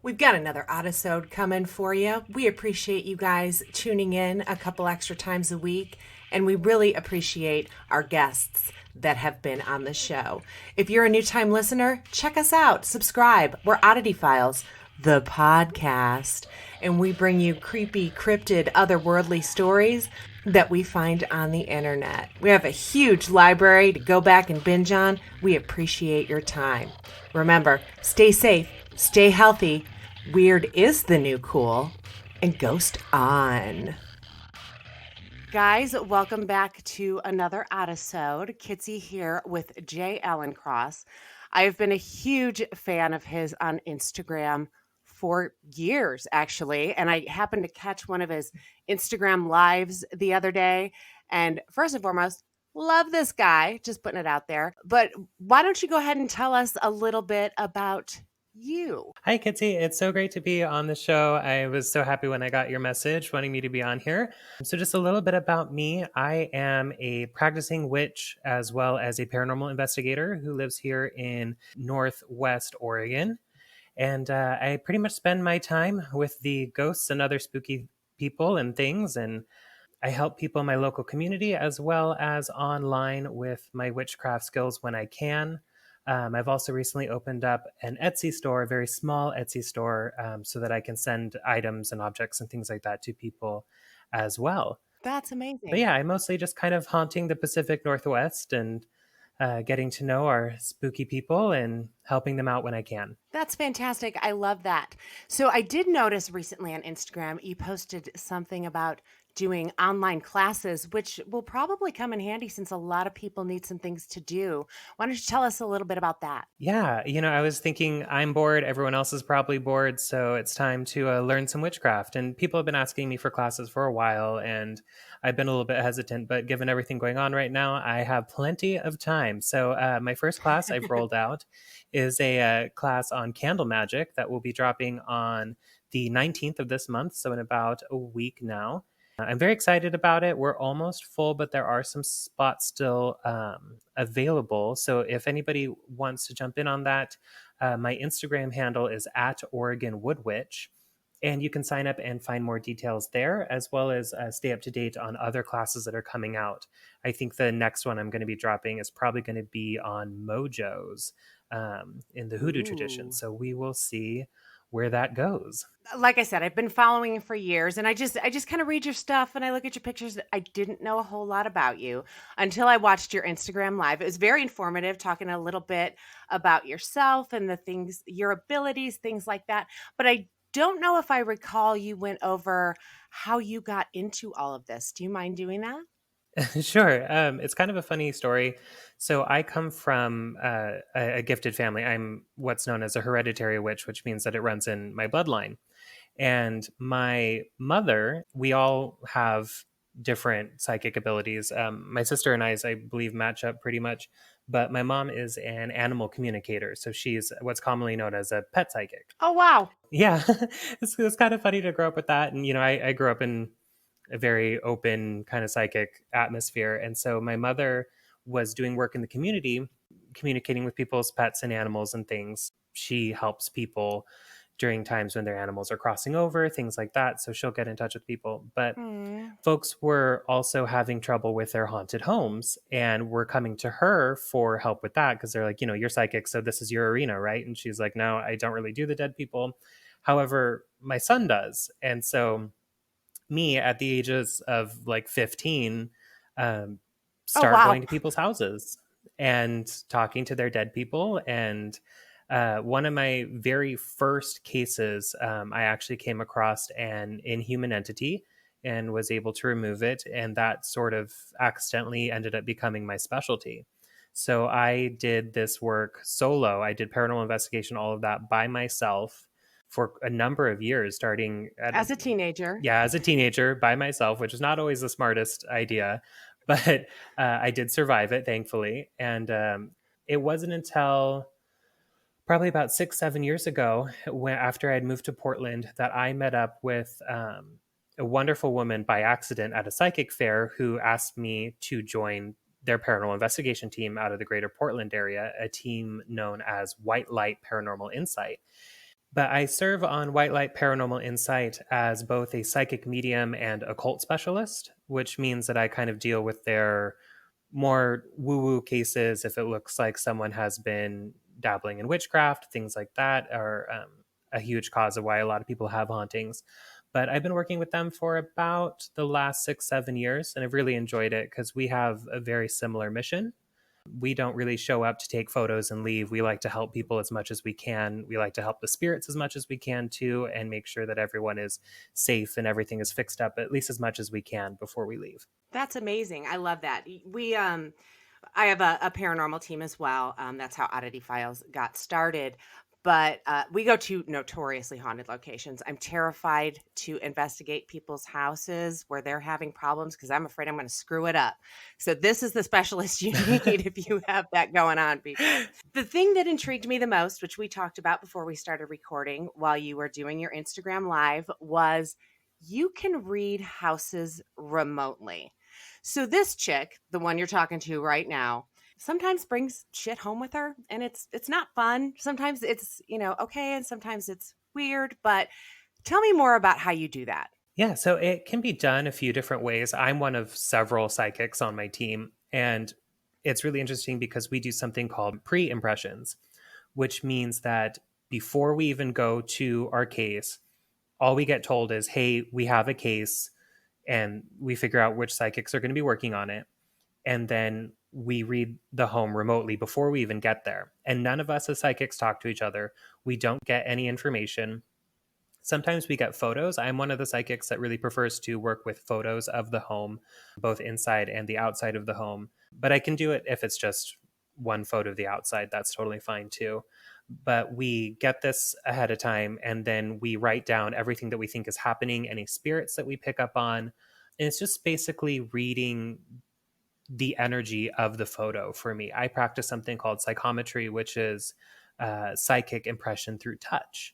We've got another Oddisode coming for you. We appreciate you guys tuning in a couple extra times a week, and we really appreciate our guests that have been on the show. If you're a new-time listener, check us out. Subscribe. We're Oddity Files, the podcast, and we bring you creepy, cryptid, otherworldly stories that we find on the internet. We have a huge library to go back and binge on. We appreciate your time. Remember, stay safe, stay healthy. Weird is the new cool, and ghost on. Guys, welcome back to another Oddisode. Kitsy here with J. Allen Cross. I've been a huge fan of his on Instagram for years, actually, and I happened to catch one of his Instagram lives the other day. And first and foremost, love this guy, just putting it out there. But why don't you go ahead and tell us a little bit about you? Hi, Kitsy. It's so great to be on the show. I was so happy when I got your message wanting me to be on here. So just a little bit about me. I am a practicing witch as well as a paranormal investigator who lives here in Northwest Oregon. And I pretty much spend my time with the ghosts and other spooky people and things. And I help people in my local community as well as online with my witchcraft skills when I can. I've also recently opened up an Etsy store, a very small Etsy store, so that I can send items and objects and things like that to people as well. That's amazing. But yeah, I'm mostly just kind of haunting the Pacific Northwest and getting to know our spooky people and helping them out when I can. That's fantastic. I love that. So I did notice recently on Instagram, you posted something about doing online classes, which will probably come in handy since a lot of people need some things to do. Why don't you tell us a little bit about that? Yeah, I was thinking I'm bored. Everyone else is probably bored. So it's time to learn some witchcraft. And people have been asking me for classes for a while. And I've been a little bit hesitant. But given everything going on right now, I have plenty of time. So my first class I've rolled out is a class on candle magic that will be dropping on the 19th of this month. So in about a week now. I'm very excited about it. We're almost full, but there are some spots still available. So if anybody wants to jump in on that, my Instagram handle is at Oregon Woodwitch, and you can sign up and find more details there, as well as stay up to date on other classes that are coming out. I think the next one I'm going to be dropping is probably going to be on mojos in the Hoodoo tradition. So we will see where that goes. Like I said, I've been following you for years, and I just kind of read your stuff and I look at your pictures. I didn't know a whole lot about you until I watched your Instagram live. It was very informative, talking a little bit about yourself and the things, your abilities, things like that. But I don't know if I recall you went over how you got into all of this. Do you mind doing that? Sure. It's kind of a funny story. So I come from a gifted family. I'm what's known as a hereditary witch, which means that it runs in my bloodline. And my mother, we all have different psychic abilities. My sister and I believe, match up pretty much. But my mom is an animal communicator. So she's what's commonly known as a pet psychic. Oh, wow. Yeah. It's kind of funny to grow up with that. And, I grew up in a very open kind of psychic atmosphere. And so my mother was doing work in the community, communicating with people's pets and animals and things. She helps people during times when their animals are crossing over, things like that. So she'll get in touch with people. But folks were also having trouble with their haunted homes and were coming to her for help with that because they're like, you're psychic, so this is your arena, right? And she's like, no, I don't really do the dead people. However, my son does. And so me at the ages of like 15 start going to people's houses and talking to their dead people. And one of my very first cases, I actually came across an inhuman entity and was able to remove it. And that sort of accidentally ended up becoming my specialty. So I did this work solo. I did paranormal investigation, all of that by myself for a number of years, starting as a teenager. Yeah, as a teenager by myself, which is not always the smartest idea, but I did survive it, thankfully. And it wasn't until probably about 6-7 years ago, after I had moved to Portland, that I met up with a wonderful woman by accident at a psychic fair who asked me to join their paranormal investigation team out of the greater Portland area, a team known as White Light Paranormal Insight. But I serve on White Light Paranormal Insight as both a psychic medium and occult specialist, which means that I kind of deal with their more woo-woo cases if it looks like someone has been dabbling in witchcraft. Things like that are a huge cause of why a lot of people have hauntings. But I've been working with them for about the last 6-7 years, and I've really enjoyed it because we have a very similar mission. We don't really show up to take photos and leave. We like to help people as much as we can. We like to help the spirits as much as we can too, and make sure that everyone is safe and everything is fixed up at least as much as we can before we leave. That's amazing. I love that. I have a paranormal team as well. That's how Oddity Files got started. But we go to notoriously haunted locations. I'm terrified to investigate people's houses where they're having problems because I'm afraid I'm going to screw it up. So this is the specialist you need if you have that going on, people. The thing that intrigued me the most, which we talked about before we started recording while you were doing your Instagram live, was you can read houses remotely. So this chick, the one you're talking to right now, sometimes brings shit home with her, and it's not fun. Sometimes it's, okay, and sometimes it's weird, but tell me more about how you do that. Yeah, so it can be done a few different ways. I'm one of several psychics on my team, and it's really interesting because we do something called pre-impressions, which means that before we even go to our case, all we get told is, hey, we have a case, and we figure out which psychics are going to be working on it. And then we read the home remotely before we even get there. And none of us as psychics talk to each other. We don't get any information. Sometimes we get photos. I'm one of the psychics that really prefers to work with photos of the home, both inside and the outside of the home. But I can do it if it's just one photo of the outside. That's totally fine too. But we get this ahead of time, and then we write down everything that we think is happening, any spirits that we pick up on. And it's just basically reading the energy of the photo for me. I practice something called psychometry, which is psychic impression through touch.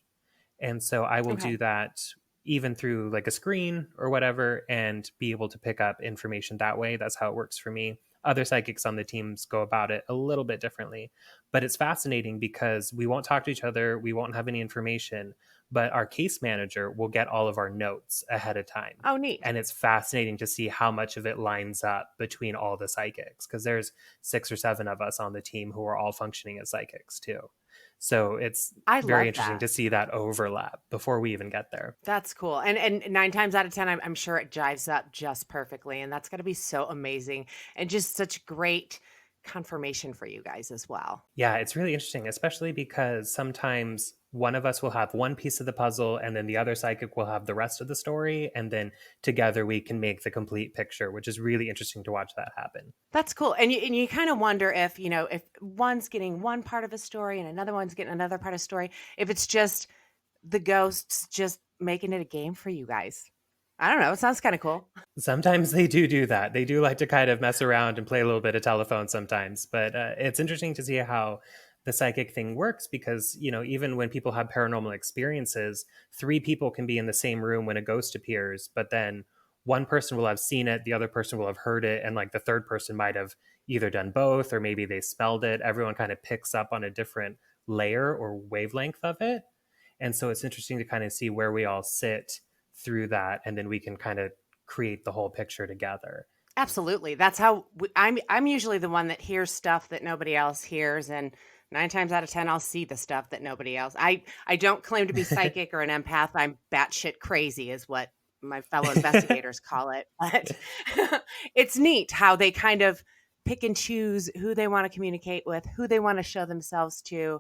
And so I will do that even through like a screen or whatever and be able to pick up information that way. That's how it works for me. Other psychics on the teams go about it a little bit differently, but it's fascinating because we won't talk to each other. We won't have any information, but our case manager will get all of our notes ahead of time. Oh, neat. And it's fascinating to see how much of it lines up between all the psychics, because there's 6 or 7 of us on the team who are all functioning as psychics too. So it's very interesting to see that overlap before we even get there. That's cool. And 9 times out of 10, I'm sure it jives up just perfectly. And that's going to be so amazing and just such great confirmation for you guys as well. Yeah, it's really interesting, especially because sometimes one of us will have one piece of the puzzle and then the other psychic will have the rest of the story. And then together we can make the complete picture, which is really interesting to watch that happen. That's cool. And you kind of wonder if, if one's getting one part of a story and another one's getting another part of a story, if it's just the ghosts just making it a game for you guys. I don't know. It sounds kind of cool. Sometimes they do that. They do like to kind of mess around and play a little bit of telephone sometimes. But it's interesting to see how the psychic thing works because, even when people have paranormal experiences, 3 people can be in the same room when a ghost appears, but then one person will have seen it, the other person will have heard it, and like the third person might have either done both or maybe they smelled it. Everyone kind of picks up on a different layer or wavelength of it. And so it's interesting to kind of see where we all sit through that, and then we can kind of create the whole picture together. Absolutely. That's how I'm usually the one that hears stuff that nobody else hears, and 9 times out of 10 I'll see the stuff that nobody else. I don't claim to be psychic or an empath. I'm batshit crazy is what my fellow investigators call it. But it's neat how they kind of pick and choose who they want to communicate with, who they want to show themselves to.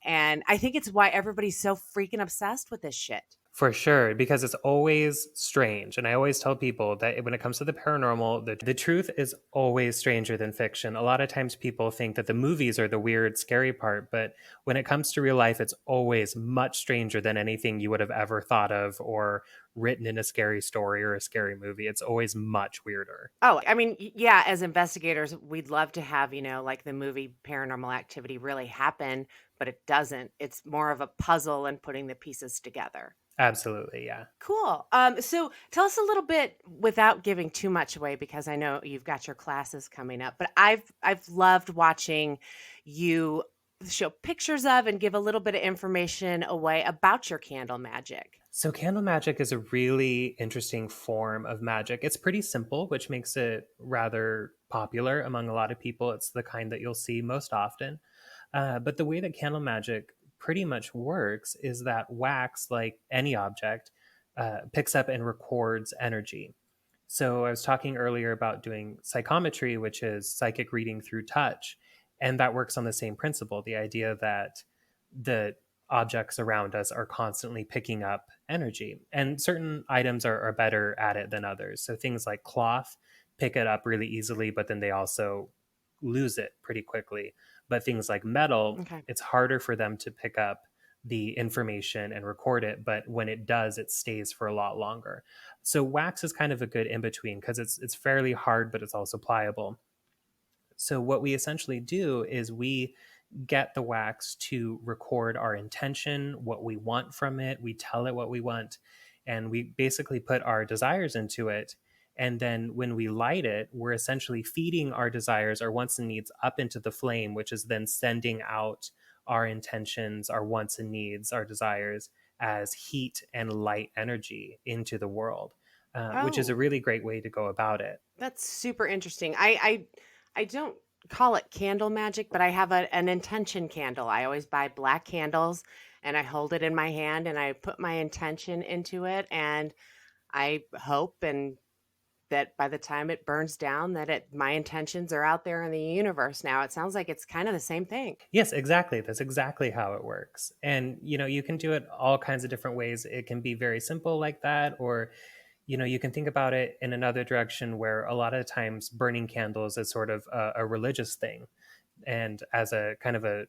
And I think it's why everybody's so freaking obsessed with this shit. For sure, because it's always strange. And I always tell people that when it comes to the paranormal, the truth is always stranger than fiction. A lot of times people think that the movies are the weird, scary part. But when it comes to real life, it's always much stranger than anything you would have ever thought of or written in a scary story or a scary movie. It's always much weirder. Oh, I mean, yeah, as investigators, we'd love to have, like the movie Paranormal Activity really happen, but it doesn't. It's more of a puzzle and putting the pieces together. Absolutely, yeah. Cool. So tell us a little bit without giving too much away, because I know you've got your classes coming up, but I've loved watching you show pictures of and give a little bit of information away about your candle magic? So, candle magic is a really interesting form of magic. It's pretty simple, which makes it rather popular among a lot of people. It's the kind that you'll see most often. But the way that candle magic pretty much works is that wax, like any object, picks up and records energy. So, I was talking earlier about doing psychometry, which is psychic reading through touch. And that works on the same principle, the idea that the objects around us are constantly picking up energy. And certain items are better at it than others. So things like cloth pick it up really easily, but then they also lose it pretty quickly. But things like metal, Okay. it's harder for them to pick up the information and record it, but when it does, it stays for a lot longer. So wax is kind of a good in between because it's fairly hard, but it's also pliable. So what we essentially do is we get the wax to record our intention, what we want from it. We tell it what we want, and we basically put our desires into it. And then when we light it, we're essentially feeding our desires, our wants and needs up into the flame, which is then sending out our intentions, our wants and needs, our desires as heat and light energy into the world, which is a Oh, really great way to go about it. that's super interesting. I don't call it candle magic, but I have an intention candle. I always buy black candles and I hold it in my hand and I put my intention into it and I hope and that by the time it burns down that my intentions are out there in the universe now. It sounds like it's kind of the same thing. Yes, exactly. That's exactly how it works. And, you can do it all kinds of different ways. It can be very simple like that, or, you can think about it in another direction where a lot of times burning candles is sort of a religious thing. And as a kind of a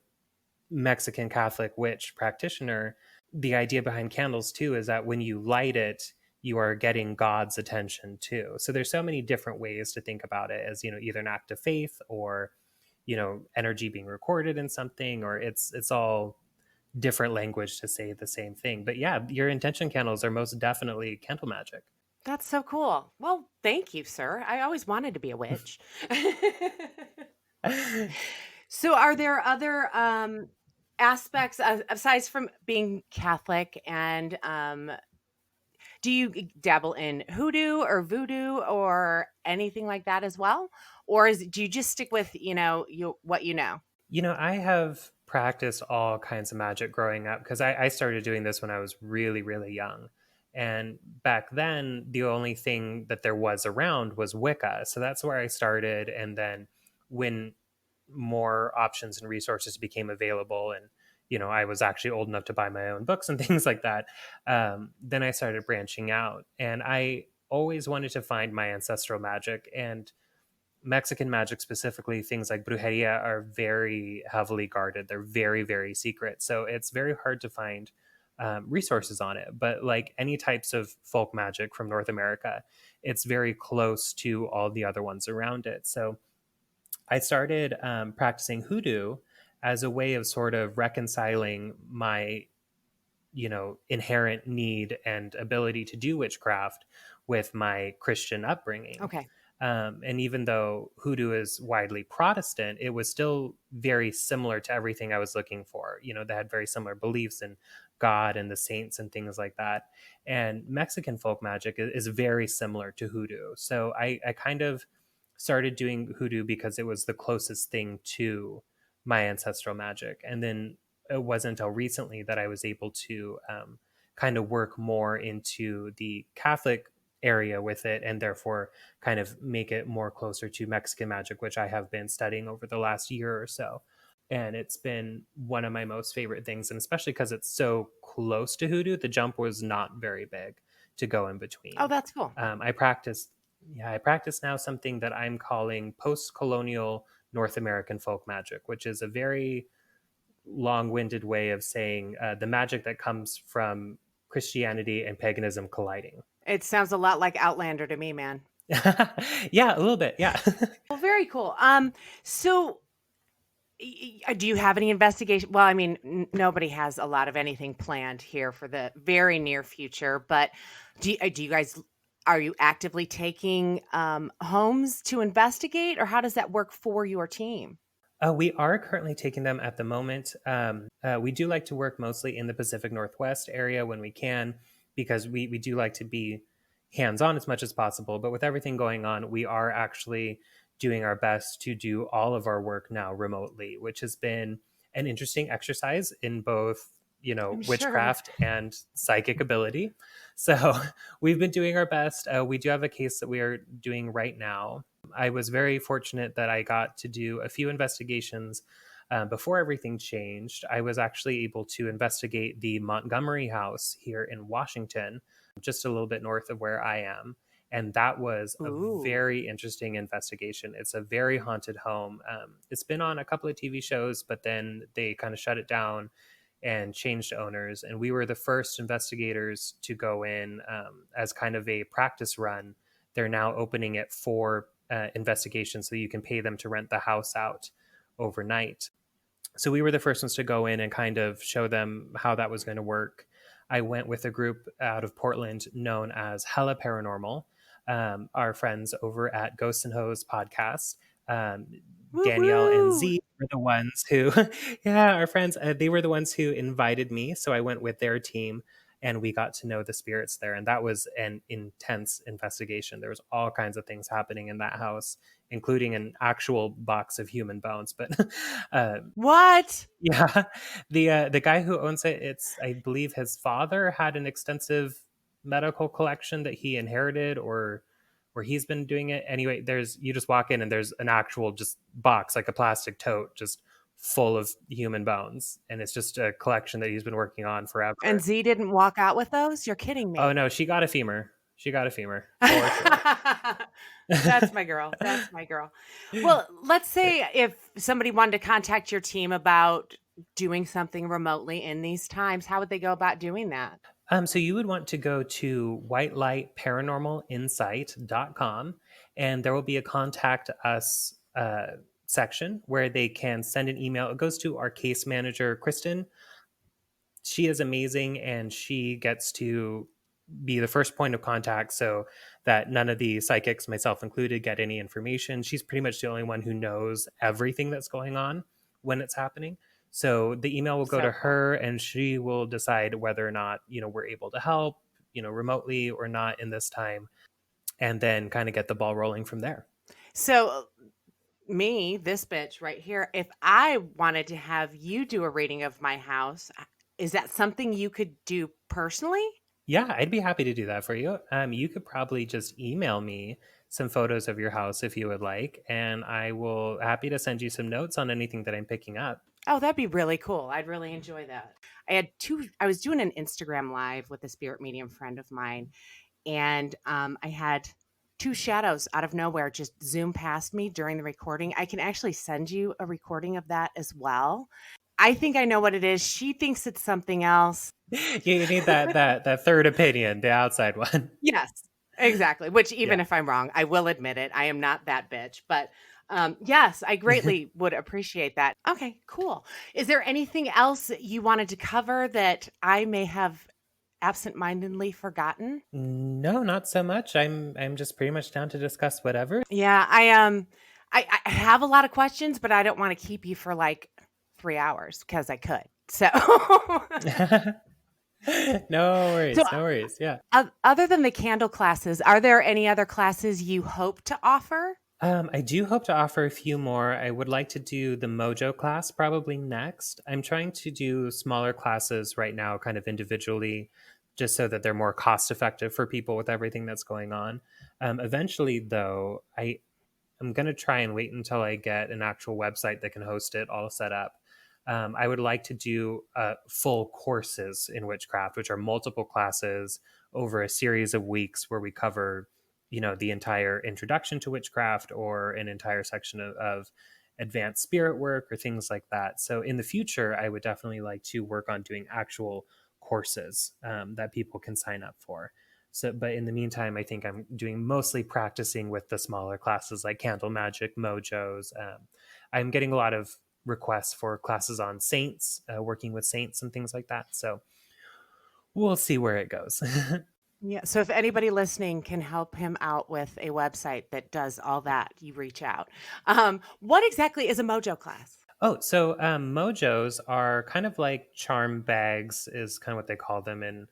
Mexican Catholic witch practitioner, the idea behind candles too is that when you light it, you are getting God's attention too. So there's so many different ways to think about it as, either an act of faith or, energy being recorded in something, or it's all different language to say the same thing. But yeah, your intention candles are most definitely candle magic. That's so cool. Well, thank you, sir. I always wanted to be a witch. So, are there other aspects aside from being Catholic and do you dabble in hoodoo or voodoo or anything like that as well? Or do you just stick with, what you know? I have practiced all kinds of magic growing up because I started doing this when I was really, really young. And back then, the only thing that there was around was Wicca. So that's where I started. And then when more options and resources became available, and I was actually old enough to buy my own books and things like that, then I started branching out. And I always wanted to find my ancestral magic. And Mexican magic, specifically things like brujeria, are very heavily guarded. They're very, very secret. So it's very hard to find resources on it. But like any types of folk magic from North America, it's very close to all the other ones around it. So I started practicing hoodoo as a way of sort of reconciling my, inherent need and ability to do witchcraft with my Christian upbringing. Okay. And even though hoodoo is widely Protestant, it was still very similar to everything I was looking for. They had very similar beliefs in God and the saints and things like that. And Mexican folk magic is very similar to hoodoo. So I kind of started doing hoodoo because it was the closest thing to my ancestral magic. And then it wasn't until recently that I was able to kind of work more into the Catholic area with it, and therefore kind of make it more closer to Mexican magic, which I have been studying over the last year or so. And it's been one of my most favorite things. And especially because it's so close to hoodoo, the jump was not very big to go in Oh, between. that's cool. I practice, I practice now something that I'm calling post-colonial North American folk magic, which is a very long-winded way of saying the magic that comes from Christianity and paganism colliding. It sounds a lot like Outlander to me, man. Yeah, a little bit. Yeah. Well, very cool. So do you have any investigation? Well, I mean, nobody has a lot of anything planned here for the very near future, but do you guys, are you actively taking homes to investigate or how does that work for your team? We are currently taking them at the moment. We do like to work mostly in the Pacific Northwest area when we can, because we do like to be hands-on as much as possible. But with everything going on, we are actually doing our best to do all of our work now remotely, which has been an interesting exercise in both, I'm sure. witchcraft and psychic ability. So we've been doing our best. We do have a case that we are doing right now. I was very fortunate that I got to do a few investigations before everything changed. I was actually able to investigate the Montgomery house here in Washington, just a little bit north of where I am. And that was a Ooh. very interesting investigation. It's a very haunted home. It's been on a couple of TV shows, but then they kind of shut it down and changed owners. And we were the first investigators to go in as kind of a practice run. They're now opening it for investigations, so you can pay them to rent the house out overnight. So we were the first ones to go in and kind of show them how that was going to work. I went with a group out of Portland known as Hella Paranormal, our friends over at Ghosts and Hoes podcast. Um, Danielle and Woohoo! Z were the ones who, yeah, our friends, they were the ones who invited me. So I went with their team and we got to know the spirits there. And that was an intense investigation. There was all kinds of things happening in that house, including an actual box of human bones. But uh, What? yeah, the guy who owns it, it's, I believe his father had an extensive medical collection that he inherited, or where he's been doing it. Anyway, there's, you just walk in and there's an actual just box, like a plastic tote, just full of human bones, and it's just a collection that he's been working on And forever. Z didn't walk out with those? You're kidding Oh me. no, she got a femur. She got a femur for sure. That's my girl. That's my girl. Well, let's say if somebody wanted to contact your team about doing something remotely in these times, how would they go about doing that? So you would want to go to whitelightparanormalinsight.com, and there will be a contact us section where they can send an email. It goes to our case manager, Kristen. She is amazing, and she gets to be the first point of contact so that none of the psychics, myself included, get any information. She's pretty much the only one who knows everything that's going on when it's happening. So the email will go So to cool. her and she will decide whether or not, we're able to help, remotely or not in this time, and then kind of get the ball rolling from there. So me, this bitch right here, if I wanted to have you do a reading of my house, is that something you could do personally? Yeah, I'd be happy to do that for you. You could probably just email me some photos of your house if you would like, and I will happy to send you some notes on anything that I'm picking up. Oh, that'd be really cool. I'd really enjoy that. I was doing an Instagram live with a spirit medium friend of mine, and I had two shadows out of nowhere just zoom past me during the recording. I can actually send you a recording of that as well. I think I know what it is. She thinks it's something else. You need that third opinion, the outside one. Yes, exactly. Which, even Yeah. if I'm wrong, I will admit it. I am not that bitch. But yes, I greatly would appreciate that. Okay, cool. Is there anything else that you wanted to cover that I may have absentmindedly forgotten? No, not so much. I'm just pretty much down to discuss whatever. Yeah, I have a lot of questions, but I don't want to keep you for like 3 hours because I could. So, No so worries, no worries. Yeah. other than the candle classes, are there any other classes you hope to offer? I do hope to offer a few more. I would like to do the Mojo class probably next. I'm trying to do smaller classes right now, kind of individually, just so that they're more cost effective for people with everything that's going on. Eventually, though, I'm going to try and wait until I get an actual website that can host it all set up. I would like to do full courses in witchcraft, which are multiple classes over a series of weeks where we cover, the entire introduction to witchcraft or an entire section of advanced spirit work or things like that. So in the future, I would definitely like to work on doing actual courses that people can sign up for. So, but in the meantime, I think I'm doing mostly practicing with the smaller classes like Candle Magic, Mojos. I'm getting a lot of requests for classes on saints, working with saints and things like that. So we'll see where it goes. Yeah. So if anybody listening can help him out with a website that does all that, you reach out. What exactly is a mojo class? Oh, so mojos are kind of like charm bags, is kind of what they call them in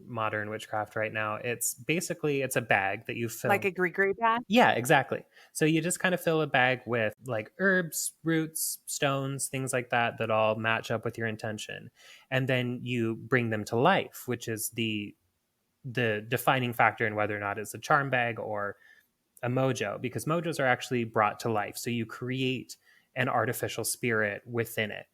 modern witchcraft right now. It's a bag that you Like fill. a gree bag? Yeah, exactly. So you just kind of fill a bag with like herbs, roots, stones, things like that that all match up with your intention. And then you bring them to life, which is the defining factor in whether or not it's a charm bag or a mojo, because mojos are actually brought to life. So you create an artificial spirit within it.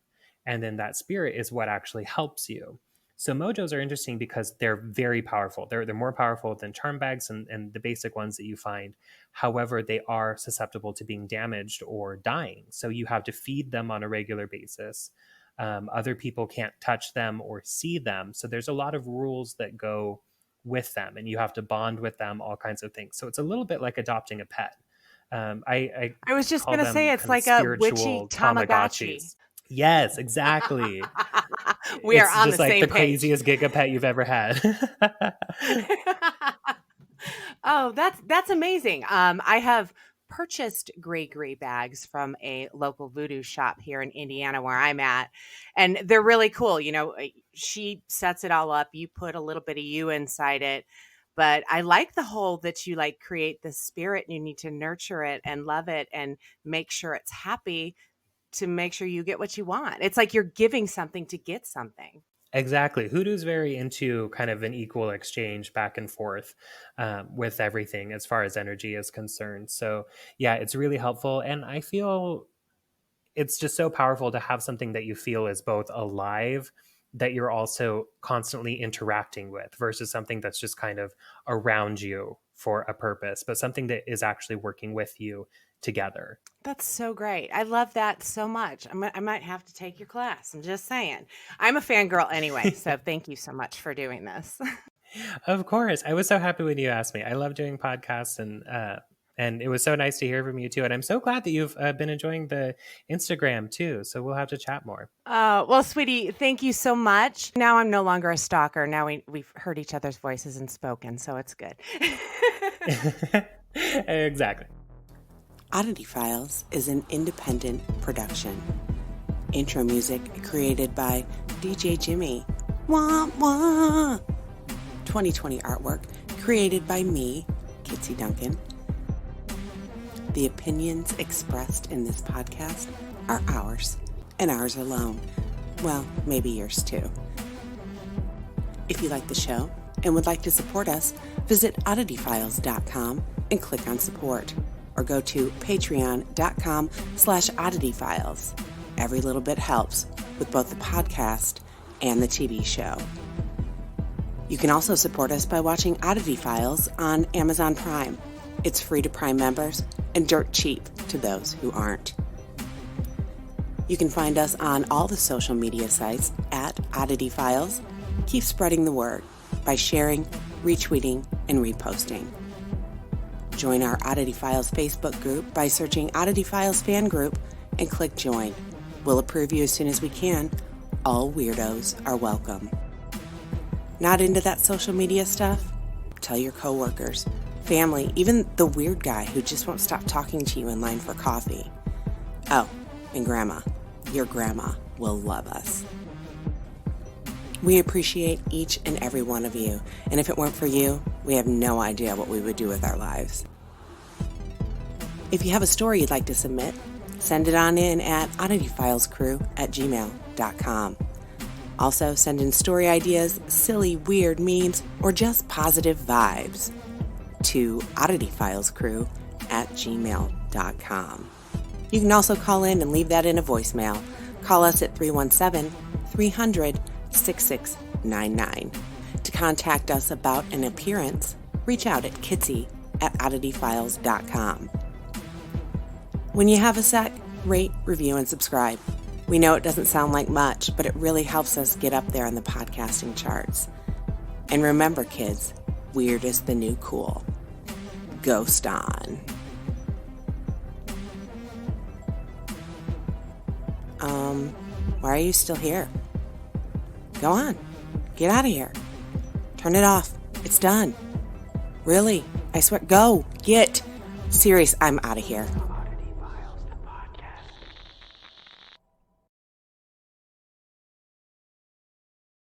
And then that spirit is what actually helps you. So mojos are interesting because they're very powerful. They're more powerful than charm bags and the basic ones that you find. However, they are susceptible to being damaged or dying. So you have to feed them on a regular basis. Other people can't touch them or see them. So there's a lot of rules that go with them, and you have to bond with them, all kinds of things. So it's a little bit like adopting a pet. I I was just call going to say them it's kind of like a witchy spiritual Tamagotchi. Tamagotchis. Yes, exactly. We are It's on just the like the same page. craziest giga pet you've ever had. Oh, that's amazing. I have purchased gree bags from a local voodoo shop here in Indiana where I'm at, and they're really cool. She sets it all up. You put a little bit of you inside it. But I like the whole that you like create the spirit and you need to nurture it and love it and make sure it's happy to make sure you get what you want. It's like you're giving something to get something. Exactly. Hoodoo's very into kind of an equal exchange back and forth with everything as far as energy is concerned. So, yeah, it's really helpful. And I feel it's just so powerful to have something that you feel is both alive, that you're also constantly interacting with, versus something that's just kind of around you for a purpose, but something that is actually working with you together. That's so great. I love that so much. I might have to take your class. I'm just saying. I'm a fangirl anyway, so thank you so much for doing this. Of course. I was so happy when you asked me. I love doing podcasts, and it was so nice to hear from you too. And I'm so glad that you've been enjoying the Instagram too. So we'll have to chat more. Well, sweetie, thank you so much. Now I'm no longer a stalker. Now we've heard each other's voices and spoken, so it's good. Exactly. Oddity Files is an independent production. Intro music created by DJ Jimmy. Wah wah. 2020 artwork created by me, Kitsy Duncan. The opinions expressed in this podcast are ours, and ours alone. Well, maybe yours too. If you like the show and would like to support us, visit oddityfiles.com and click on support, or go to patreon.com/oddityfiles. Every little bit helps with both the podcast and the TV show. You can also support us by watching Oddity Files on Amazon Prime. It's free to Prime members and dirt cheap to those who aren't. You can find us on all the social media sites at Oddity Files. Keep spreading the word by sharing, retweeting, and reposting. Join our Oddity Files Facebook group by searching Oddity Files Fan Group and click Join. We'll approve you as soon as we can. All weirdos are welcome. Not into that social media stuff? Tell your coworkers, family, even the weird guy who just won't stop talking to you in line for coffee. Oh, and Grandma. Your grandma will love us. We appreciate each and every one of you, and if it weren't for you, we have no idea what we would do with our lives. If you have a story you'd like to submit, send it on in at oddityfilescrew@gmail.com. Also, send in story ideas, silly, weird memes, or just positive vibes to oddityfilescrew@gmail.com. You can also call in and leave that in a voicemail. Call us at 317-300-6699. To contact us about an appearance, reach out at kitsy@oddityfiles.com. When you have a sec, rate, review, and subscribe. We know it doesn't sound like much, but it really helps us get up there in the podcasting charts. And remember, kids, weird is the new cool. Ghost on. Why are you still here? Go on. Get out of here. Turn it off. It's done. Really. I swear. Go. Get. Serious. I'm out of here.